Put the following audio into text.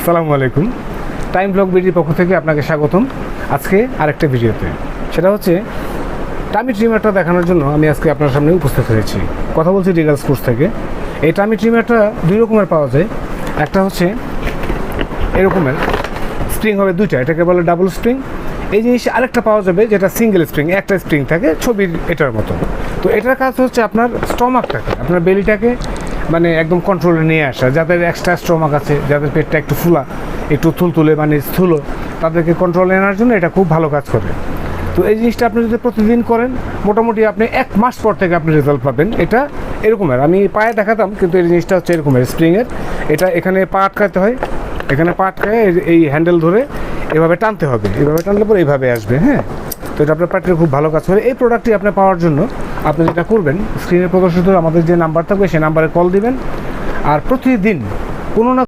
আসসালামু আলাইকুম। Time blog বিডির পক্ষ থেকে আপনাকে স্বাগতম আজকে আরেকটা ভিডিওতে। সেটা হচ্ছে টামি ট্রিমারটা দেখানোর জন্য আমি আজকে আপনার সামনে উপস্থিত হয়েছি। কথা বলছি রিগাল স্পোর্টস থেকে। এই টামি ট্রিমারটা দুই রকমের পাওয়া যায়। একটা হচ্ছে এরকমের স্প্রিং হবে দুইটা, এটাকে বলে ডাবল স্প্রিং। এই জিনিস আরেকটা পাওয়া যাবে যেটা সিঙ্গেল স্প্রিং, একটা স্প্রিং থাকে ছবির এটার মতো। তো এটার কাজ হচ্ছে আপনার স্টমাকটাকে, আপনার বেলিটাকে মানে একদম কন্ট্রোলে নিয়ে আসা। যাদের এক্সট্রা স্টমাক আছে, যাদের পেটটা একটু ফুলা, একটু তুলতুলে মানে স্থূল, তাদেরকে কন্ট্রোলে আনার জন্য এটা খুব ভালো কাজ করে। তো এই জিনিসটা আপনি যদি প্রতিদিন করেন, মোটামুটি আপনি 1 মাস পর থেকে আপনি রেজাল্ট পাবেন। এটা এরকমের, আমি পায়ে দেখাতাম, কিন্তু এই জিনিসটা হচ্ছে এরকমের স্প্রিংয়ের। এটা এখানে পা আটকাতে হয়, এখানে পা আটকায় এই হ্যান্ডেল ধরে এভাবে টানতে হবে, এভাবে টানলে পরে এইভাবে আসবে। হ্যাঁ, তো এটা আপনার পার্টির খুব ভালো কাজ করে। এই প্রোডাক্টটি আপনি পাওয়ার জন্য আপনি যেটা করবেন, স্ক্রিনে প্রদর্শিত আমাদের যে নাম্বার থাকবে সেই নাম্বারে কল দিবেন। আর প্রতিদিন কোনো না